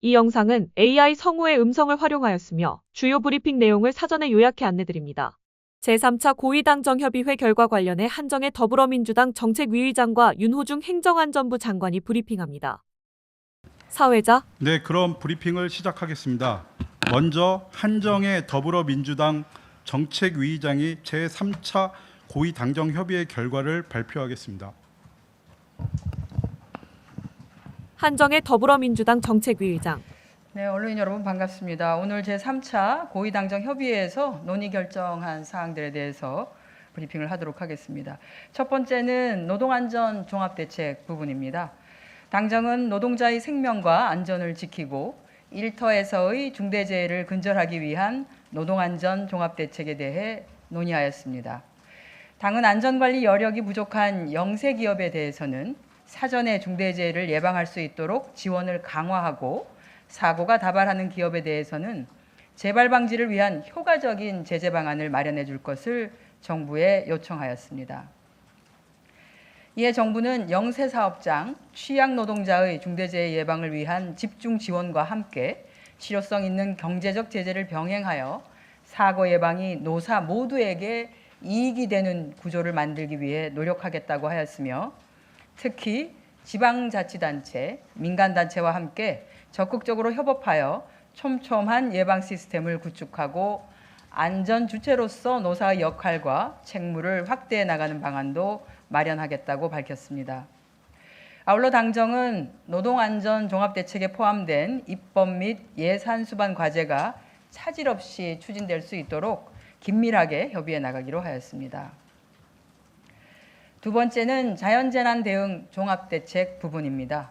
이 영상은 AI 성우의 음성을 활용하였으며 주요 브리핑 내용을 사전에 요약해 안내드립니다. 제3차 고위당정협의회 결과 관련해 한정혜 더불어민주당 정책위의장과 윤호중 행정안전부 장관이 브리핑합니다. 사회자. 네, 그럼 브리핑을 시작하겠습니다. 먼저 한정혜 더불어민주당 정책위의장이 제3차 고위당정협의회 결과를 발표하겠습니다. 한정혜 더불어민주당 정책위의장. 네, 언론인 여러분 반갑습니다. 오늘 제3차 고위당정협의회에서 논의 결정한 사항들에 대해서 브리핑을 하도록 하겠습니다. 첫 번째는 노동안전 종합대책 부분입니다. 당정은 노동자의 생명과 안전을 지키고 일터에서의 중대재해를 근절하기 위한 노동안전 종합대책에 대해 논의하였습니다. 당은 안전관리 여력이 부족한 영세기업에 대해서는 사전에 중대재해를 예방할 수 있도록 지원을 강화하고 사고가 다발하는 기업에 대해서는 재발 방지를 위한 효과적인 제재 방안을 마련해 줄 것을 정부에 요청하였습니다. 이에 정부는 영세사업장, 취약노동자의 중대재해 예방을 위한 집중 지원과 함께 실효성 있는 경제적 제재를 병행하여 사고 예방이 노사 모두에게 이익이 되는 구조를 만들기 위해 노력하겠다고 하였으며 특히 지방자치단체, 민간단체와 함께 적극적으로 협업하여 촘촘한 예방 시스템을 구축하고 안전 주체로서 노사의 역할과 책무를 확대해 나가는 방안도 마련하겠다고 밝혔습니다. 아울러 당정은 노동안전 종합대책에 포함된 입법 및 예산 수반 과제가 차질 없이 추진될 수 있도록 긴밀하게 협의해 나가기로 하였습니다. 두 번째는 자연재난 대응 종합대책 부분입니다.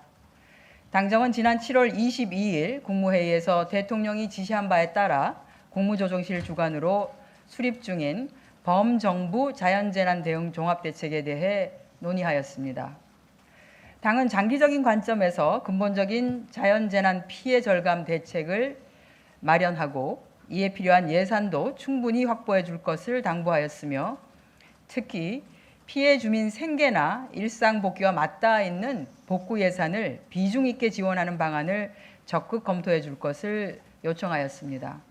당정은 지난 7월 22일 국무회의에서 대통령이 지시한 바에 따라 국무조정실 주관으로 수립 중인 범정부 자연재난 대응 종합대책에 대해 논의하였습니다. 당은 장기적인 관점에서 근본적인 자연재난 피해 절감 대책을 마련하고 이에 필요한 예산도 충분히 확보해 줄 것을 당부하였으며 특히 피해 주민 생계나 일상 복귀와 맞닿아 있는 복구 예산을 비중 있게 지원하는 방안을 적극 검토해 줄 것을 요청하였습니다.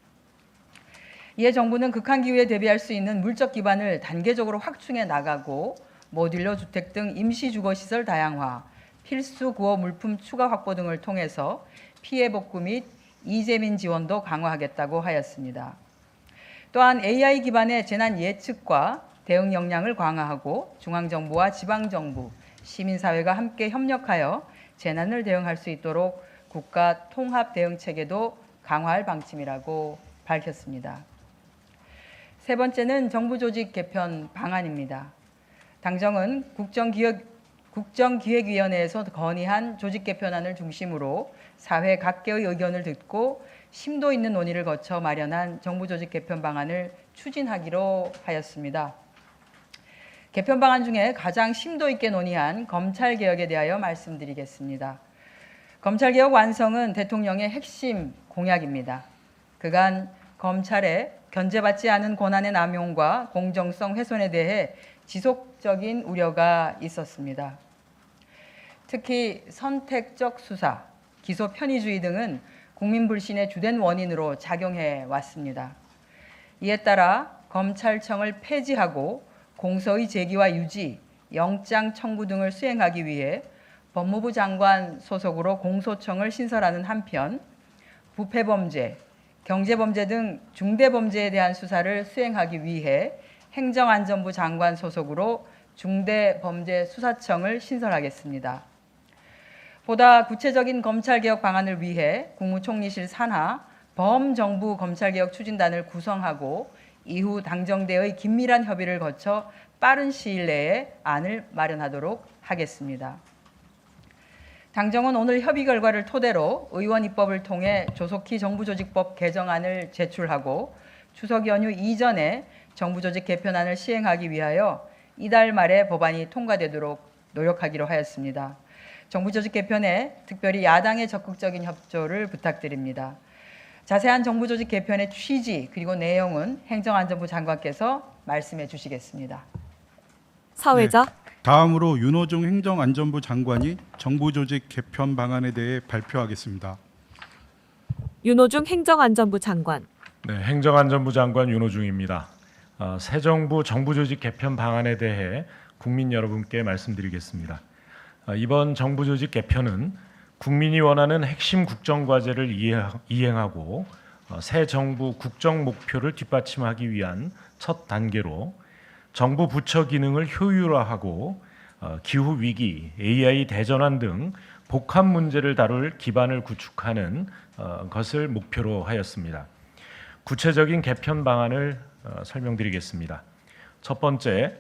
이에 정부는 극한 기후에 대비할 수 있는 물적 기반을 단계적으로 확충해 나가고 모듈러 주택 등 임시 주거 시설 다양화, 필수 구호 물품 추가 확보 등을 통해서 피해 복구 및 이재민 지원도 강화하겠다고 하였습니다. 또한 AI 기반의 재난 예측과 대응 역량을 강화하고 중앙정부와 지방정부, 시민사회가 함께 협력하여 재난을 대응할 수 있도록 국가 통합 대응 체계도 강화할 방침이라고 밝혔습니다. 세 번째는 정부 조직 개편 방안입니다. 당정은 국정기획위원회에서 건의한 조직 개편안을 중심으로 사회 각계의 의견을 듣고 심도 있는 논의를 거쳐 마련한 정부 조직 개편 방안을 추진하기로 하였습니다. 개편 방안 중에 가장 심도 있게 논의한 검찰개혁에 대하여 말씀드리겠습니다. 검찰개혁 완성은 대통령의 핵심 공약입니다. 그간 검찰의 견제받지 않은 권한의 남용과 공정성 훼손에 대해 지속적인 우려가 있었습니다. 특히 선택적 수사, 기소 편의주의 등은 국민 불신의 주된 원인으로 작용해 왔습니다. 이에 따라 검찰청을 폐지하고 공소의 제기와 유지, 영장 청구 등을 수행하기 위해 법무부 장관 소속으로 공소청을 신설하는 한편 부패범죄, 경제범죄 등 중대범죄에 대한 수사를 수행하기 위해 행정안전부 장관 소속으로 중대범죄수사청을 신설하겠습니다. 보다 구체적인 검찰개혁 방안을 위해 국무총리실 산하 범정부 검찰개혁 추진단을 구성하고 이후 당정대의 긴밀한 협의를 거쳐 빠른 시일 내에 안을 마련하도록 하겠습니다. 당정은 오늘 협의 결과를 토대로 의원 입법을 통해 조속히 정부조직법 개정안을 제출하고 추석 연휴 이전에 정부조직 개편안을 시행하기 위하여 이달 말에 법안이 통과되도록 노력하기로 하였습니다. 정부조직 개편에 특별히 야당의 적극적인 협조를 부탁드립니다. 자세한 정부조직 개편의 취지 그리고 내용은 행정안전부 장관께서 말씀해 주시겠습니다. 사회자. 네, 다음으로 윤호중 행정안전부 장관이 정부조직 개편 방안에 대해 발표하겠습니다. 윤호중 행정안전부 장관. 네, 행정안전부 장관 윤호중입니다. 새 정부 정부조직 개편 방안에 대해 국민 여러분께 말씀드리겠습니다. 이번 정부조직 개편은 국민이 원하는 핵심 국정과제를 이행하고 새 정부 국정 목표를 뒷받침하기 위한 첫 단계로 정부 부처 기능을 효율화하고 기후 위기, AI 대전환 등 복합 문제를 다룰 기반을 구축하는 것을 목표로 하였습니다. 구체적인 개편 방안을 설명드리겠습니다. 첫 번째,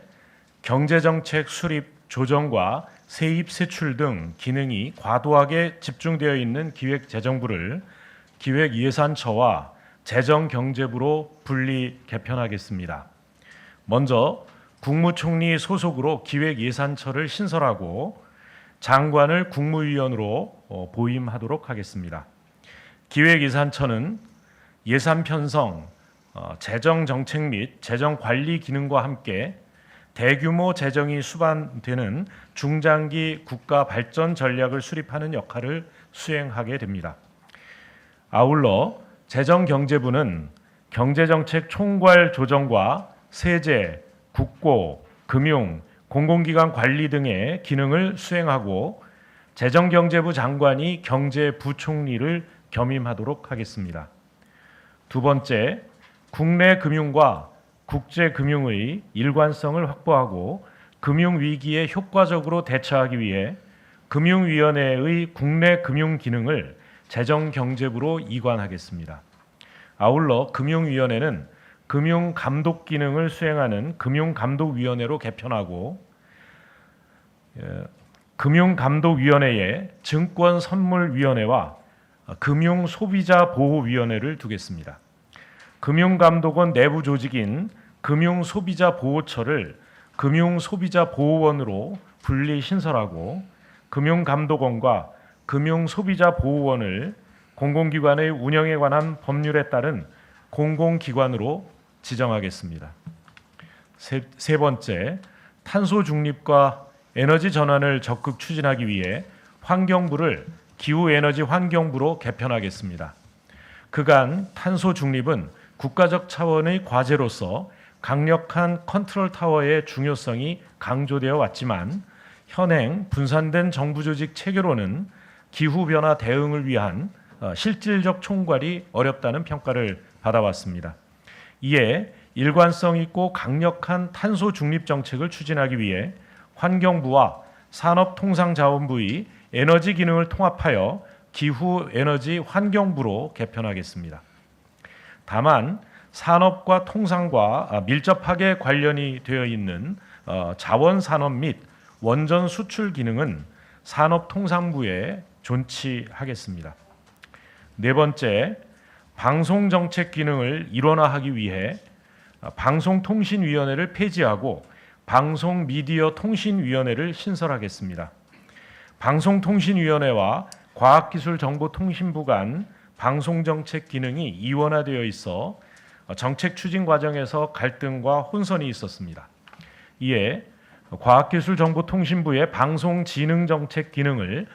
경제정책 수립, 조정과 세입, 세출 등 기능이 과도하게 집중되어 있는 기획재정부를 기획예산처와 재정경제부로 분리 개편하겠습니다. 먼저 국무총리 소속으로 기획예산처를 신설하고 장관을 국무위원으로 보임하도록 하겠습니다. 기획예산처는 예산 편성, 재정정책 및 재정관리 기능과 함께 대규모 재정이 수반되는 중장기 국가 발전 전략을 수립하는 역할을 수행하게 됩니다. 아울러 재정경제부는 경제정책 총괄 조정과 세제, 국고, 금융, 공공기관 관리 등의 기능을 수행하고 재정경제부 장관이 경제부총리를 겸임하도록 하겠습니다. 두 번째, 국내 금융과 국제 금융의 일관성을 확보하고 금융 위기에 효과적으로 대처하기 위해 금융위원회의 국내 금융 기능을 재정경제부로 이관하겠습니다. 아울러 금융위원회는 금융감독 기능을 수행하는 금융감독위원회로 개편하고 금융감독위원회에 증권선물위원회와 금융소비자보호위원회를 두겠습니다. 금융감독원 내부 조직인 금융소비자보호처를 금융소비자보호원으로 분리 신설하고 금융감독원과 금융소비자보호원을 공공기관의 운영에 관한 법률에 따른 공공기관으로 지정하겠습니다. 세 번째, 탄소 중립과 에너지 전환을 적극 추진하기 위해 환경부를 기후에너지 환경부로 개편하겠습니다. 그간 탄소 중립은 국가적 차원의 과제로서 강력한 컨트롤 타워의 중요성이 강조되어 왔지만 현행 분산된 정부 조직 체계로는 기후변화 대응을 위한 실질적 총괄이 어렵다는 평가를 받아왔습니다. 이에 일관성 있고 강력한 탄소 중립 정책을 추진하기 위해 환경부와 산업통상자원부의 에너지 기능을 통합하여 기후에너지 환경부로 개편하겠습니다. 다만 산업과 통상과 밀접하게 관련이 되어 있는 자원산업 및 원전 수출 기능은 산업통상부에 존치하겠습니다. 네 번째, 방송정책 기능을 일원화하기 위해 방송통신위원회를 폐지하고 방송미디어통신위원회를 신설하겠습니다. 방송통신위원회와 과학기술정보통신부 간 방송정책 기능이 이원화되어 있어 정책 추진 과정에서 갈등과 혼선이 있었습니다. 이에 과학기술정보통신부의 방송지능정책 기능을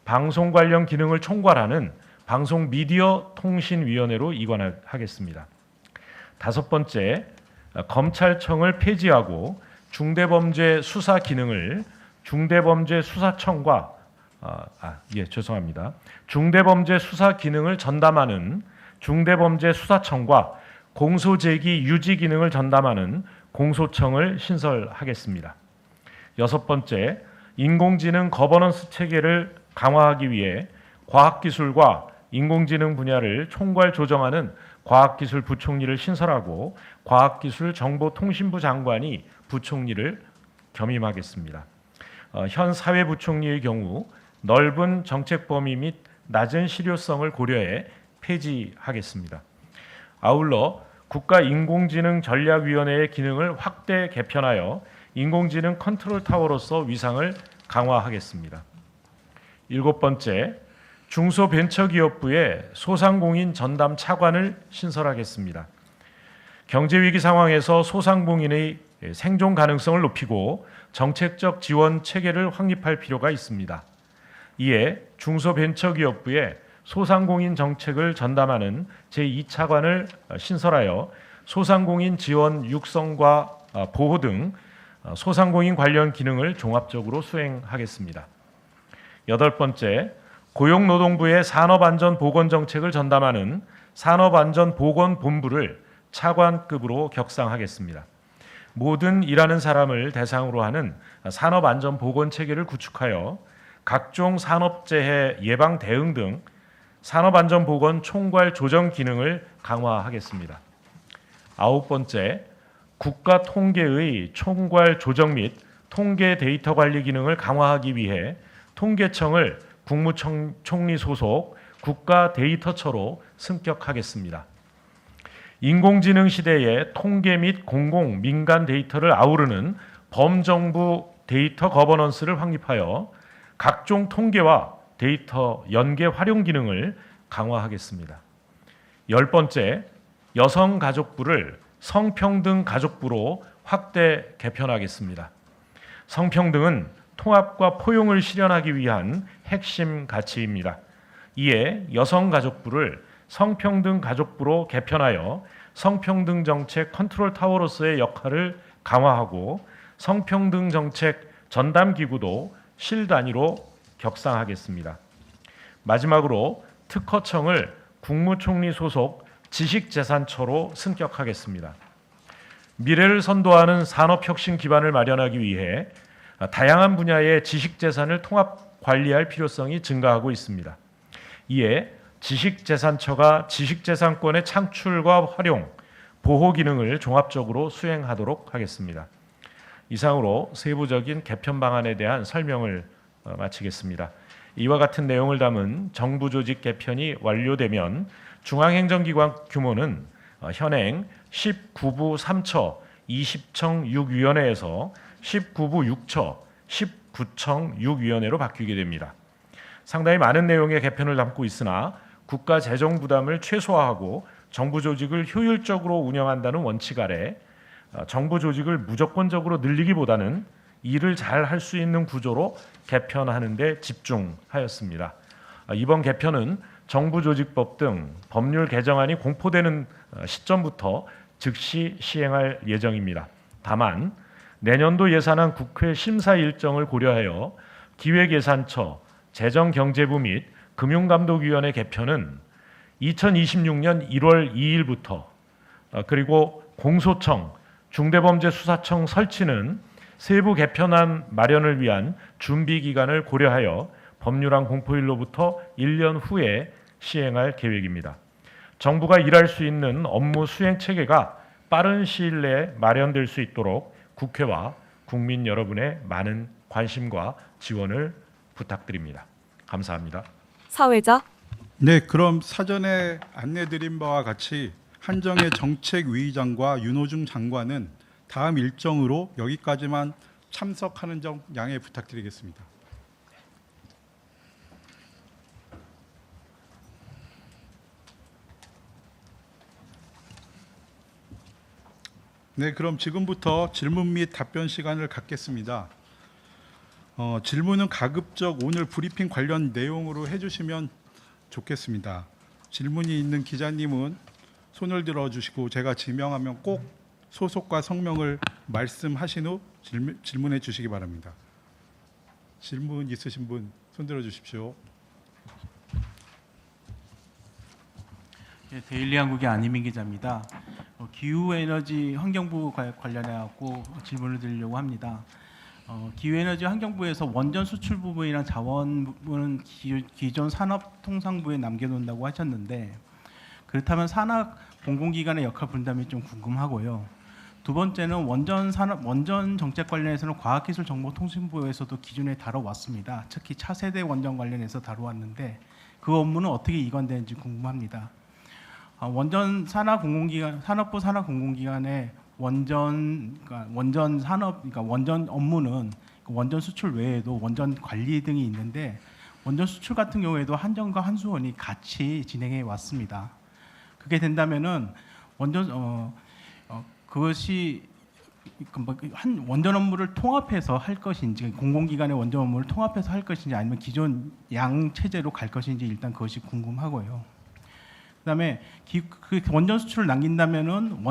방송 관련 기능을 총괄하는 방송미디어통신위원회로 이관하겠습니다. 다섯 번째, 검찰청을 폐지하고 중대범죄 수사 기능을 중대범죄수사청과 중대범죄 수사 기능을 전담하는 중대범죄수사청과 공소제기 유지 기능을 전담하는 공소청을 신설하겠습니다. 여섯 번째, 인공지능 거버넌스 체계를 강화하기 위해 과학기술과 인공지능 분야를 총괄 조정하는 과학기술부총리를 신설하고 과학기술정보통신부 장관이 부총리를 겸임하겠습니다. 현 사회부총리의 경우 넓은 정책 범위 및 낮은 실효성을 고려해 폐지하겠습니다. 아울러 국가인공지능전략위원회의 기능을 확대 개편하여 인공지능 컨트롤 타워로서 위상을 강화하겠습니다. 일곱 번째, 중소벤처기업부에 소상공인 전담 차관을 신설하겠습니다. 경제위기 상황에서 소상공인의 생존 가능성을 높이고 정책적 지원 체계를 확립할 필요가 있습니다. 이에 중소벤처기업부에 소상공인 정책을 전담하는 제2차관을 신설하여 소상공인 지원 육성과 보호 등 소상공인 관련 기능을 종합적으로 수행하겠습니다. 8번째, 고용노동부의 산업안전보건정책을 전담하는 산업안전보건본부를 차관급으로 격상하겠습니다. 모든 일하는 사람을 대상으로 하는 산업안전보건체계를 구축하여 각종 산업재해 예방 대응 등 산업안전보건 총괄 조정 기능을 강화하겠습니다. 9번째, 국가통계의 총괄 조정 및 통계 데이터 관리 기능을 강화하기 위해 통계청을 국무총리 소속 국가데이터처로 승격하겠습니다. 인공지능 시대의 통계 및 공공 민간 데이터를 아우르는 범정부 데이터 거버넌스를 확립하여 각종 통계와 데이터 연계 활용 기능을 강화하겠습니다. 10번째, 여성가족부를 성평등 가족부로 확대 개편하겠습니다. 성평등은 통합과 포용을 실현하기 위한 핵심 가치입니다. 이에 여성가족부를 성평등 가족부로 개편하여 성평등 정책 컨트롤 타워로서의 역할을 강화하고 성평등 정책 전담 기구도 실 단위로 격상하겠습니다. 마지막으로 특허청을 국무총리 소속 지식재산처로 승격하겠습니다. 미래를 선도하는 산업혁신 기반을 마련하기 위해 다양한 분야의 지식재산을 통합 관리할 필요성이 증가하고 있습니다. 이에 지식재산처가 지식재산권의 창출과 활용, 보호 기능을 종합적으로 수행하도록 하겠습니다. 이상으로 세부적인 개편 방안에 대한 설명을 마치겠습니다. 이와 같은 내용을 담은 정부 조직 개편이 완료되면 중앙행정기관 규모는 현행 19부 3처 20청 6위원회에서 19부 6처 19청 6위원회로 바뀌게 됩니다. 상당히 많은 내용의 개편을 담고 있으나 국가 재정 부담을 최소화하고 정부 조직을 효율적으로 운영한다는 원칙 아래 정부 조직을 무조건적으로 늘리기보다는 일을 잘 할 수 있는 구조로 개편하는 데 집중하였습니다. 이번 개편은 정부조직법 등 법률 개정안이 공포되는 시점부터 즉시 시행할 예정입니다. 다만 내년도 예산안 국회 심사 일정을 고려하여 기획예산처, 재정경제부 및 금융감독위원회 개편은 2026년 1월 2일부터 그리고 공소청, 중대범죄수사청 설치는 세부 개편안 마련을 위한 준비 기간을 고려하여 법률안 공포일로부터 1년 후에 시행할 계획입니다. 정부가 일할 수 있는 업무 수행 체계가 빠른 시일 내에 마련될 수 있도록 국회와 국민 여러분의 많은 관심과 지원을 부탁드립니다. 감사합니다. 사회자. 네, 그럼 사전에 안내드린 바와 같이 한정의 정책위의장과 윤호중 장관은 다음 일정으로 여기까지만 참석하는 점 양해 부탁드리겠습니다. 네, 그럼 지금부터 질문 및 답변 시간을 갖겠습니다. 질문은 가급적 오늘 브리핑 관련 내용으로 해주시면 좋겠습니다. 질문이 있는 기자님은 손을 들어주시고 제가 지명하면 꼭 소속과 성명을 말씀하신 후 질문해 주시기 바랍니다. 질문 있으신 분 손 들어주십시오. 네, 데일리 한국의 안희민 기자입니다. 기후에너지 환경부 관련해 갖고 질문을 드리려고 합니다. 기후에너지 환경부에서 원전 수출 부분이랑 자원 부분은 기존 산업통상부에 남겨놓는다고 하셨는데 그렇다면 산학 공공기관의 역할 분담이 좀 궁금하고요. 두 번째는 원전 정책 관련해서는 과학기술정보통신부에서도 기존에 다뤄왔습니다. 특히 차세대 원전 관련해서 다뤄왔는데 그 업무는 어떻게 이관되는지 궁금합니다. 산업부 산하공공기관의 원전 산업, 그러니까 원전 업무는 원전 수출 외에도 원전 관리 등이 있는데 원전 수출 같은 경우에도 한전과 한수원이 같이 진행해 왔습니다. 그게 된다면은 그것이 한 원전 업무를 통합해서 할 것인지, 공공기관의 원전 업무를 통합해서 할 것인지, 아니면 기존 양 체제로 갈 것인지 일단 그것이 궁금하고요. 그다음에 그 원전 수출을 남긴다면은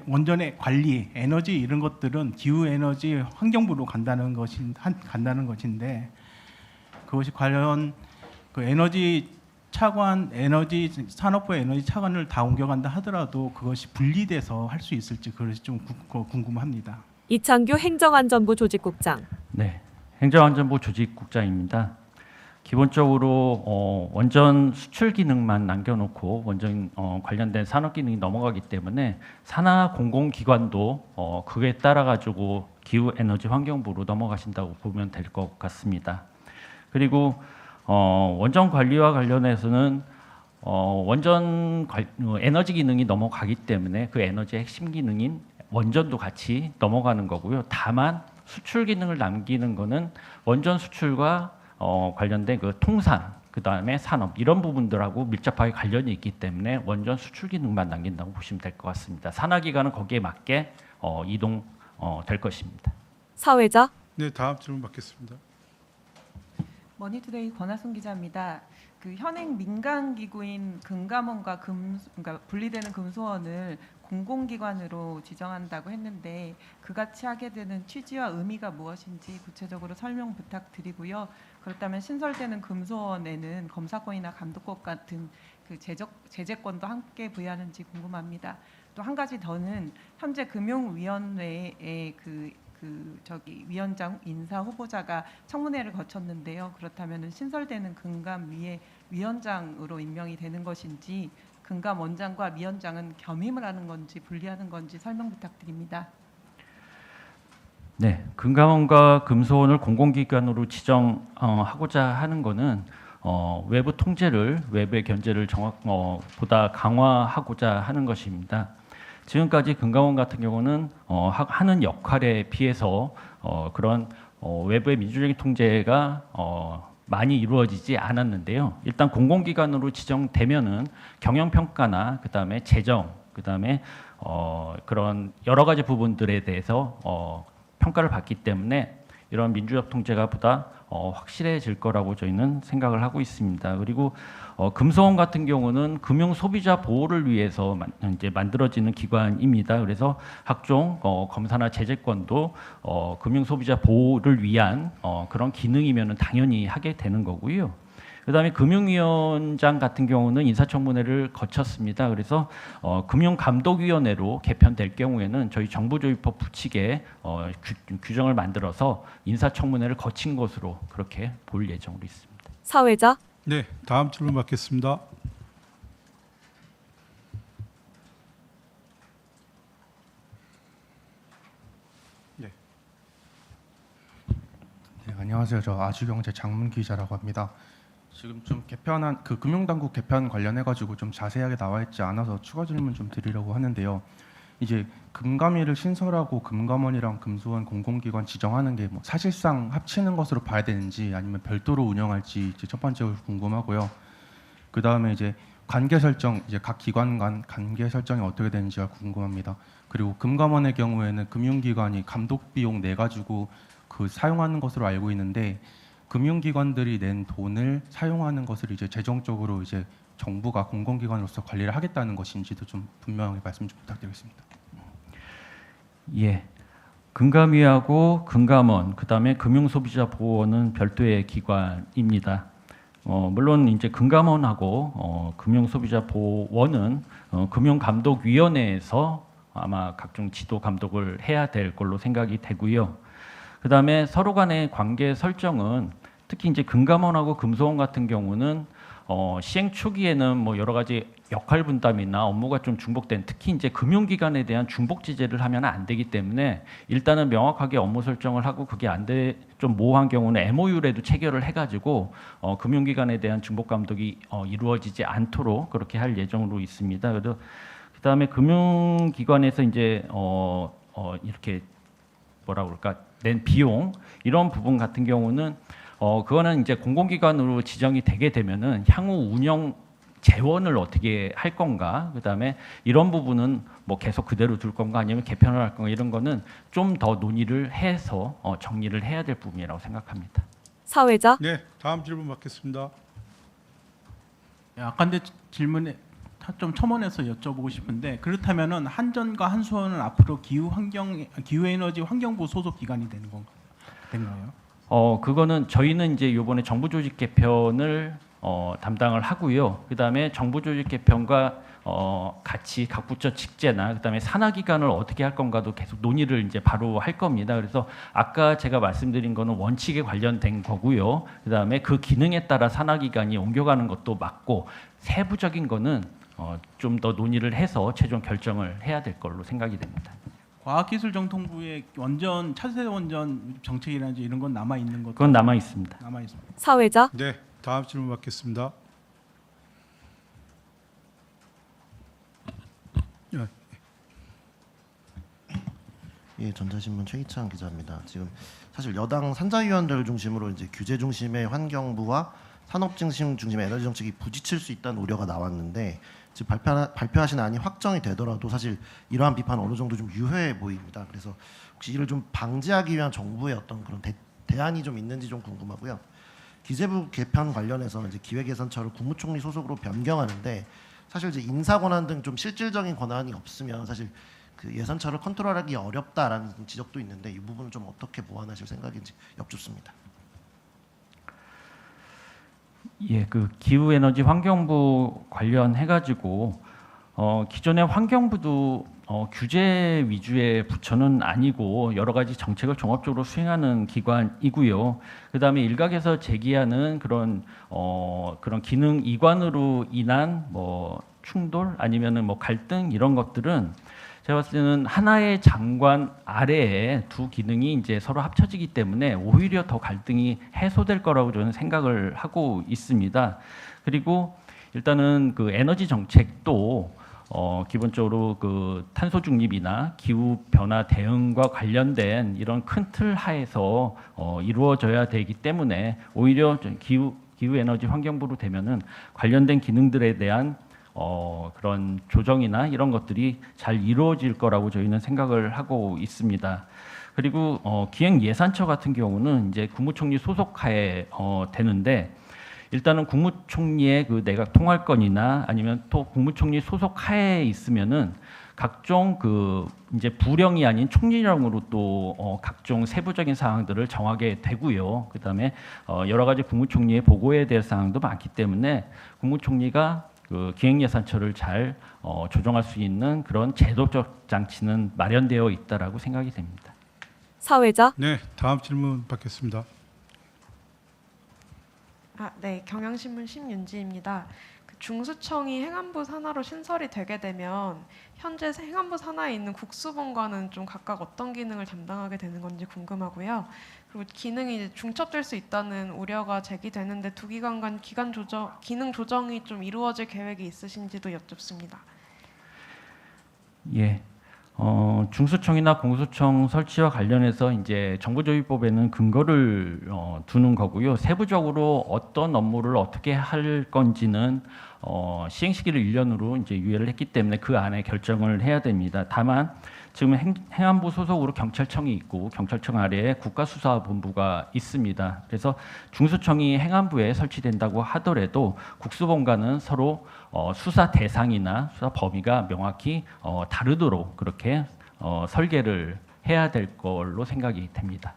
원전의 관리, 에너지 이런 것들은 기후 에너지 환경부로 간다는 것인데, 그것이 과연 그 에너지 차관, 에너지 산업부의 에너지 차관을 다 옮겨간다 하더라도 그것이 분리돼서 할 수 있을지 그것이 좀 궁금합니다. 이창규 행정안전부 조직국장. 네, 행정안전부 조직국장입니다. 기본적으로 원전 수출 기능만 남겨놓고 원전 관련된 산업 기능이 넘어가기 때문에 산하 공공기관도 그에 따라 가지고 기후 에너지 환경부로 넘어가신다고 보면 될 것 같습니다. 그리고 원전 관리와 관련해서는 에너지 기능이 넘어가기 때문에 그 에너지의 핵심 기능인 원전도 같이 넘어가는 거고요. 다만 수출 기능을 남기는 거는 원전 수출과 관련된 그 통상, 그 다음에 산업 이런 부분들하고 밀접하게 관련이 있기 때문에 원전 수출 기능만 남긴다고 보시면 될 것 같습니다. 산하기관은 거기에 맞게 이동 될 것입니다. 사회자. 네, 다음 질문 받겠습니다. 머니투데이 권하순 기자입니다. 그 현행 민간 기구인 금감원과 그러니까 분리되는 금소원을 공공기관으로 지정한다고 했는데 그같이 하게 되는 취지와 의미가 무엇인지 구체적으로 설명 부탁드리고요. 그렇다면 신설되는 금소원에는 검사권이나 감독권 같은 그 제재권도 함께 부여하는지 궁금합니다. 또 한 가지 더는 현재 금융위원회의 위원장 인사 후보자가 청문회를 거쳤는데요. 그렇다면 신설되는 금감위의 위원장으로 임명이 되는 것인지, 금감 원장과 위원장은 겸임을 하는 건지 분리하는 건지 설명 부탁드립니다. 네, 금감원과 금소원을 공공기관으로 지정하고자 하는 것은 외부 통제를, 외부의 견제를 보다 강화하고자 하는 것입니다. 지금까지 금감원 같은 경우는 하는 역할에 비해서 그런 외부의 민주적인 통제가 많이 이루어지지 않았는데요. 일단 공공기관으로 지정되면은 경영평가나 그다음에 재정, 그다음에 그런 여러 가지 부분들에 대해서 평가를 받기 때문에 이런 민주적 통제가 보다 확실해질 거라고 저희는 생각을 하고 있습니다. 그리고 금소원 같은 경우는 금융 소비자 보호를 위해서 이제 만들어지는 기관입니다. 그래서 각종 검사나 제재권도 금융 소비자 보호를 위한 그런 기능이면은 당연히 하게 되는 거고요. 그다음에 금융위원장 같은 경우는 인사청문회를 거쳤습니다. 그래서 금융감독위원회로 개편될 경우에는 저희 정부조직법 측에 규정을 만들어서 인사청문회를 거친 것으로 그렇게 볼 예정으로 있습니다. 사회자. 네, 다음 질문 받겠습니다. 네, 안녕하세요. 저 아주경제 장문 기자라고 합니다. 지금 좀 개편한 그 금융당국 개편 관련해 가지고 좀 자세하게 나와 있지 않아서 추가 질문 좀 드리려고 하는데요. 이제 금감위를 신설하고 금감원이랑 금소원 공공기관 지정하는 게 뭐 사실상 합치는 것으로 봐야 되는지 아니면 별도로 운영할지 이제 첫 번째로 궁금하고요. 그 다음에 이제 관계 설정, 이제 각 기관 간 관계 설정이 어떻게 되는지가 궁금합니다. 그리고 금감원의 경우에는 금융기관이 감독 비용 내 가지고 그 사용하는 것으로 알고 있는데, 금융기관들이 낸 돈을 사용하는 것을 이제 재정적으로 이제 정부가 공공기관으로서 관리를 하겠다는 것인지도 좀 분명하게 말씀 좀 부탁드리겠습니다. 예, 금감위하고 금감원, 그다음에 금융소비자보호원은 별도의 기관입니다. 물론 이제 금감원하고 금융소비자보호원은 금융감독위원회에서 아마 각종 지도 감독을 해야 될 걸로 생각이 되고요. 그다음에 서로 간의 관계 설정은 특히 이제 금감원하고 금소원 같은 경우는 시행 초기에는 뭐 여러 가지 역할 분담이나 업무가 좀 중복된, 특히 이제 금융기관에 대한 중복 지재를 하면 안 되기 때문에 일단은 명확하게 업무 설정을 하고 그게 안 돼 좀 모호한 경우는 MOU라도 체결을 해가지고 금융기관에 대한 중복 감독이 이루어지지 않도록 그렇게 할 예정으로 있습니다. 그래서 그다음에 금융기관에서 이제 이렇게 뭐라 그럴까 낸 비용 이런 부분 같은 경우는 그거는 이제 공공기관으로 지정이 되게 되면은 향후 운영 재원을 어떻게 할 건가, 그다음에 이런 부분은 뭐 계속 그대로 둘 건가 아니면 개편을 할 건가, 이런 거는 좀 더 논의를 해서 정리를 해야 될 부분이라고 생각합니다. 사회자, 네, 다음 질문 받겠습니다. 아까 내 질문에 좀 첨언해서 여쭤보고 싶은데, 그렇다면은 한전과 한수원은 앞으로 기후에너지 환경부 소속 기관이 되는 건가요? 그거는 저희는 이제 이번에 정부 조직 개편을 담당을 하고요. 그다음에 정부 조직 개편과 같이 각 부처 직제나 그다음에 산하 기관을 어떻게 할 건가도 계속 논의를 이제 바로 할 겁니다. 그래서 아까 제가 말씀드린 거는 원칙에 관련된 거고요. 그다음에 그 기능에 따라 산하 기관이 옮겨가는 것도 맞고, 세부적인 거는 좀 더 논의를 해서 최종 결정을 해야 될 걸로 생각이 됩니다. 과학기술정통부의 차세대 원전 정책이라든지 이런 건 남아 있는 것도 그건 남아 있습니다. 남아 있습니다. 사회자, 네, 다음 질문 받겠습니다. 예, 전자신문 최희찬 기자입니다. 지금 사실 여당 산자위원들 중심으로 이제 규제 중심의 환경부와 산업 중심의 에너지 정책이 부딪힐 수 있다는 우려가 나왔는데, 지금 발표하신 안이 확정이 되더라도 사실 이러한 비판은 어느 정도 좀 유효해 보입니다. 그래서 혹시 이를 좀 방지하기 위한 정부의 어떤 그런 대안이 좀 있는지 좀 궁금하고요. 기재부 개편 관련해서 이제 기획예산처를 국무총리 소속으로 변경하는데, 사실 이제 인사 권한 등 좀 실질적인 권한이 없으면 사실 그 예산처를 컨트롤하기 어렵다라는 지적도 있는데, 이 부분을 좀 어떻게 보완하실 생각인지 여쭙습니다. 예, 그 기후에너지 환경부 관련해 가지고 기존의 환경부도 규제 위주의 부처는 아니고 여러 가지 정책을 종합적으로 수행하는 기관이고요. 그다음에 일각에서 제기하는 그런 기능 이관으로 인한 뭐 충돌 아니면은 뭐 갈등, 이런 것들은 제가 봤을 때는 하나의 장관 아래에 두 기능이 이제 서로 합쳐지기 때문에 오히려 더 갈등이 해소될 거라고 저는 생각을 하고 있습니다. 그리고 일단은 그 에너지 정책도 기본적으로 그 탄소 중립이나 기후 변화 대응과 관련된 이런 큰 틀 하에서 이루어져야 되기 때문에, 오히려 기후 에너지 환경부로 되면은 관련된 기능들에 대한 그런 조정이나 이런 것들이 잘 이루어질 거라고 저희는 생각을 하고 있습니다. 그리고 기획예산처 같은 경우는 이제 국무총리 소속하에 되는데, 일단은 국무총리의 그 내각 통할권이나 아니면 또 국무총리 소속하에 있으면은 각종 그 이제 부령이 아닌 총리령으로 또 각종 세부적인 사항들을 정하게 되고요. 그다음에 여러 가지 국무총리의 보고에 대한 사항도 많기 때문에 국무총리가 그 기획예산처를 잘 조정할 수 있는 그런 제도적 장치는 마련되어 있다라고 생각이 됩니다. 사회자, 네, 다음 질문 받겠습니다. 네, 경향신문 심윤지입니다. 그 중수청이 행안부 산하로 신설이 되게 되면 현재 행안부 산하에 있는 국수본과는 좀 각각 어떤 기능을 담당하게 되는 건지 궁금하고요. 그리고 기능이 이제 중첩될 수 있다는 우려가 제기되는데, 두 기관 간 기능 조정이 좀 이루어질 계획이 있으신지도 여쭙습니다. 예. 중수청이나 공수청 설치와 관련해서 이제 정부조직법에는 근거를 두는 거고요. 세부적으로 어떤 업무를 어떻게 할 건지는 시행 시기를 1년으로 이제 유예를 했기 때문에 그 안에 결정을 해야 됩니다. 다만 지금 행안부 소속으로 경찰청이 있고 경찰청 아래에 국가수사본부가 있습니다. 그래서 중수청이 행안부에 설치된다고 하더라도 국수본과는 서로 수사 대상이나 수사 범위가 명확히 다르도록 그렇게 설계를 해야 될 걸로 생각이 됩니다.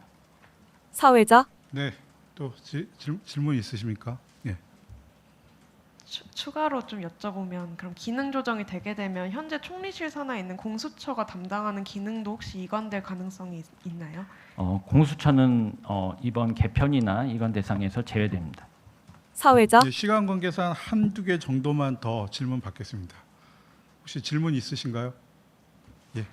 사회자, 네, 또 질문 있으십니까? 예. 추가로 좀 여쭤보면, 그럼 기능 조정이 되게 되면 현재 총리실 산하에 있는 공수처가 담당하는 기능도 혹시 이관될 가능성이 있나요? 공수처는 이번 개편이나 이관 대상에서 제외됩니다. 사회자, 네, 시간 관계상 한두 개 정도만 더 질문 받겠습니다. 혹시 질문 있으신가요? 예.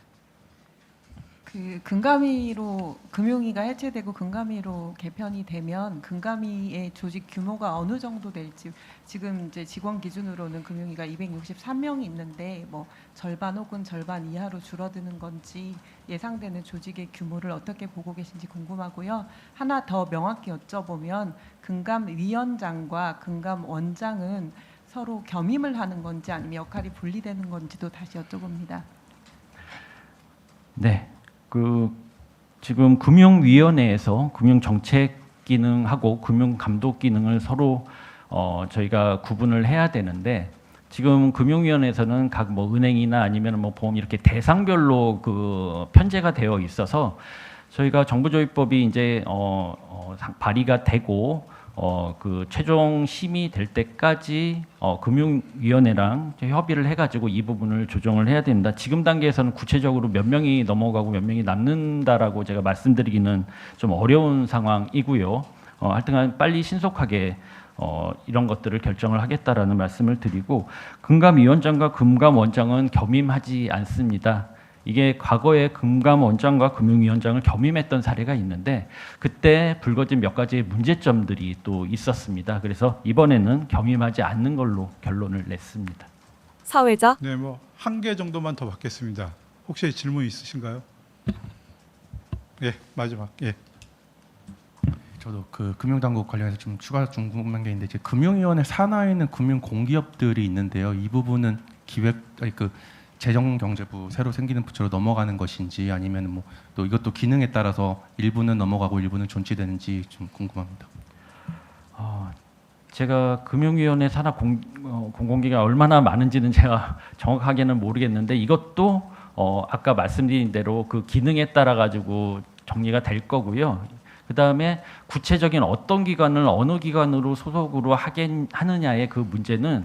그 금감위로 금융위가 해체되고 금감위로 개편이 되면 금감위의 조직 규모가 어느 정도 될지, 지금 이제 직원 기준으로는 금융위가 263명이 있는데 뭐 절반 혹은 절반 이하로 줄어드는 건지, 예상되는 조직의 규모를 어떻게 보고 계신지 궁금하고요. 하나 더 명확히 여쭤보면, 금감위원장과 금감원장은 서로 겸임을 하는 건지 아니면 역할이 분리되는 건지도 다시 여쭤봅니다. 네, 지금 금융위원회에서 금융정책 기능하고 금융감독 기능을 서로 저희가 구분을 해야 되는데, 지금 금융위원회에서는 각 뭐 은행이나 아니면 뭐 보험 이렇게 대상별로 편제가 되어 있어서 저희가 정부조직법이 이제 발의가 되고 최종 심의 될 때까지 금융위원회랑 협의를 해가지고 이 부분을 조정을 해야 됩니다. 지금 단계에서는 구체적으로 몇 명이 넘어가고 몇 명이 남는다라고 제가 말씀드리기는 좀 어려운 상황이고요. 하여튼간 빨리 신속하게 이런 것들을 결정을 하겠다라는 말씀을 드리고, 금감위원장과 금감원장은 겸임하지 않습니다. 이게 과거에 금감원장과 금융위원장을 겸임했던 사례가 있는데 그때 불거진 몇 가지 문제점들이 또 있었습니다. 그래서 이번에는 겸임하지 않는 걸로 결론을 냈습니다. 사회자 네, 뭐 한 개 정도만 더 받겠습니다. 혹시 질문 있으신가요? 예, 마지막. 예. 저도 금융당국 관련해서 좀 추가 궁금한 게 있는데, 이제 금융위원회 산하에 있는 금융공기업들이 있는데요. 이 부분은 재정경제부 새로 생기는 부처로 넘어가는 것인지, 아니면 뭐 또 이것도 기능에 따라서 일부는 넘어가고 일부는 존치되는지 좀 궁금합니다. 제가 금융위원회 산하 공공기관 얼마나 많은지는 제가 정확하게는 모르겠는데, 이것도 아까 말씀드린 대로 그 기능에 따라 가지고 정리가 될 거고요. 그 다음에 구체적인 어떤 기관을 어느 기관으로 소속으로 하느냐의 그 문제는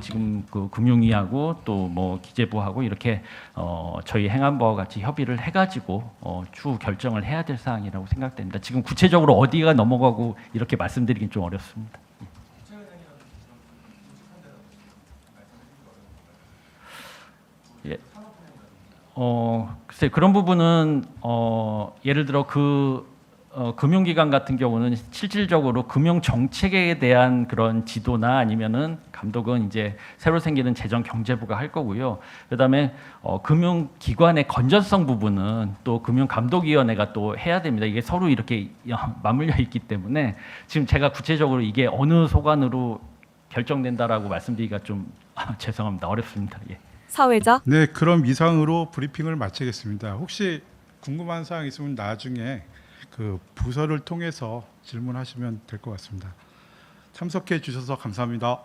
지금 금융위하고 또 뭐 기재부하고 이렇게 저희 행안부와 같이 협의를 해가지고 추후 결정을 해야 될 사항이라고 생각됩니다. 지금 구체적으로 어디가 넘어가고 이렇게 말씀드리긴 좀 어렵습니다. 예. 글쎄 그런 부분은 예를 들어 금융기관 같은 경우는 실질적으로 금융 정책에 대한 그런 지도나 아니면은 감독은 이제 새로 생기는 재정경제부가 할 거고요. 그다음에 금융기관의 건전성 부분은 또 금융감독위원회가 또 해야 됩니다. 이게 서로 이렇게 맞물려 있기 때문에 지금 제가 구체적으로 이게 어느 소관으로 결정된다라고 말씀드리기가 좀 죄송합니다. 어렵습니다. 예. 사회자 네, 그럼 이상으로 브리핑을 마치겠습니다. 혹시 궁금한 사항 있으면 나중에 부서를 통해서 질문하시면 될 것 같습니다. 참석해 주셔서 감사합니다.